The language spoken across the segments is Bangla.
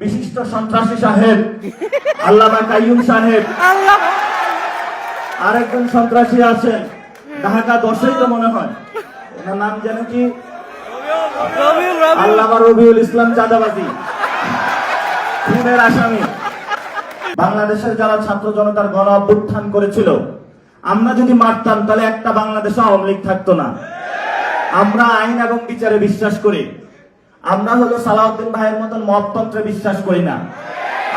বিশিষ্ট সন্ত্রাসী সাহেব আল্লামা কাইয়ুম সাহেব, আরেকজন সন্ত্রাসী আছেন ঢাকা 10-এই তো মনে হয়, ওনার নাম যেন কি, আল্লামা রবিউল ইসলাম চাঁদাবাজি, খুনের আসামি। বাংলাদেশের যারা ছাত্র জনতার গণ অভ্যুত্থান করেছিল, আমরা যদি মারতাম তাহলে একটা বাংলাদেশে আওয়ামী লীগ থাকতো না। আমরা আইন এবং বিচারে বিশ্বাস করি। আমরা হলো সালাউদ্দিন ভাইয়ের মতন মবতন্ত্রে বিশ্বাস করি না।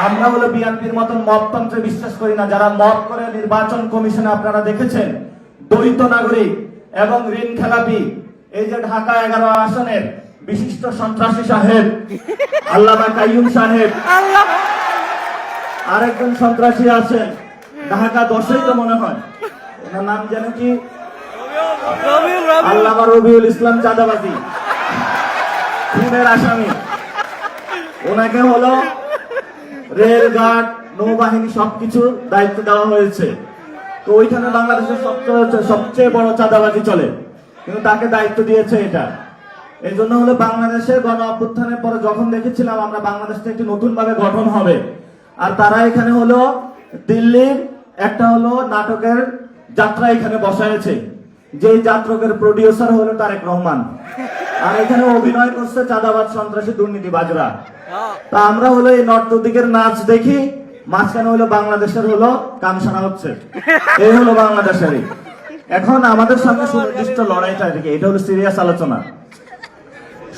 আমরা হলো বিএনপির মতন মবতন্ত্রে বিশ্বাস করি না, যারা মব করে নির্বাচন কমিশনে আপনারা দেখেছেন দ্বৈত নাগরিক এবং ঋণ খেলাপি। এই যে ঢাকা 11 আসনের বিশিষ্ট সন্ত্রাসী সাহেব আল্লামা কাইয়ুম সাহেব, আরেকজন সন্ত্রাসী আছেন ঢাকা 10-এই তো মনে হয়, ওনার নাম যেন কি, আল্লামা রবিউল ইসলাম চাঁদাবাজি, খুনের আসামি। ওনাকে হলো রেলগার্ড, নৌবাহিনী সবকিছু দায়িত্ব দেওয়া হয়েছে। তো ওইখানে বাংলাদেশের সবচেয়ে বড় চাঁদাবাজি চলে, কিন্তু তাকে দায়িত্ব দিয়েছে এটা। এই জন্য হলো বাংলাদেশের গণ অভ্যুত্থানের পরে যখন দেখেছিলাম আমরা বাংলাদেশটা একটি নতুন ভাবে গঠন হবে, আর তারা এখানে হলো দিল্লির একটা হলো নাটকের যাত্রা এখানে বসাইছে, যে যাত্রকের প্রডিউসার হলো তারেক রহমান, আর এখানে অভিনয় করছে চাঁদাবাজ সন্ত্রাসী দুর্নীতিবাজরা। তা আমরা হলো এই নর্তদিকের নাচ দেখি, মাঝখানে হলো বাংলাদেশের হলো কান শোনা হচ্ছে, এই হলো বাংলাদেশেরই। এখন আমাদের সামনে সুনির্দিষ্ট লড়াইটা, এটা হলো সিরিয়াস আলোচনা।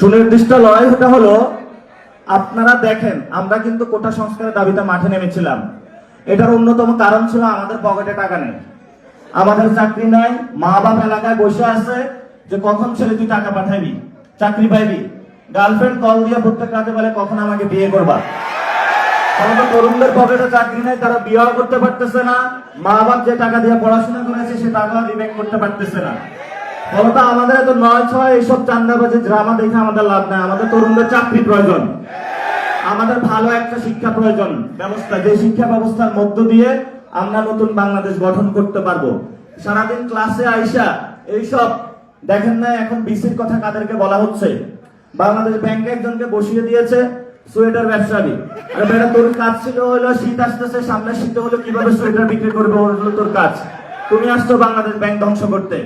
সুনির্দিষ্ট লড়াইটা হলো, আপনারা দেখেন আমরা কিন্তু কোটা সংস্কারের দাবিতে মাঠে নেমেছিলাম। এটার অন্যতম কারণ ছিল আমাদের পকেটে টাকা নেই, আমাদের চাকরি নাই, মা বাপ এলাকায় বসে আছে যে কখন ছেলে তুই টাকা পাঠাবি, চাকরি পাইবি। গার্লফ্রেন্ড কল দিয়ে প্রত্যেক রাতে বলে কখন আমাকে বিয়ে করবা। তরুণদের পকেটে চাকরি নাই, তারা বিয়ে করতে পারতেছে না, মা বাপ যে টাকা দিয়ে পড়াশোনা করেছে সে টাকা রিবেক করতে পারতেছে না। ফলত আমাদের এত 9-6 এইসব চান্দাবাজি ড্রামা দেখে আমাদের লাভ নাই। আমাদের তরুণদের চাকরি প্রয়োজন, আমাদের ভালো একটা শিক্ষা প্রয়োজন ব্যবস্থা, যে শিক্ষা ব্যবস্থার মধ্য দিয়ে আমরা নতুন বাংলাদেশ গঠন করতে পারবো। সারাদিন ক্লাসে আইসা এইসব দেখেন না, এখন বিসির কথা কাদেরকে বলা হচ্ছে, বাংলাদেশ ব্যাংকে একজনকে বসিয়ে দিয়েছে সোয়েটার ব্যবসায়ী। আরে বেটা, তোর কাজ ছিল হলো শীত আসতেছে, সামনে শীতে হলো কিভাবে সোয়েটার বিক্রি করবে, ওর হলো তোর কাজ। তুমি আসছো বাংলাদেশ ব্যাংক ধ্বংস করতে।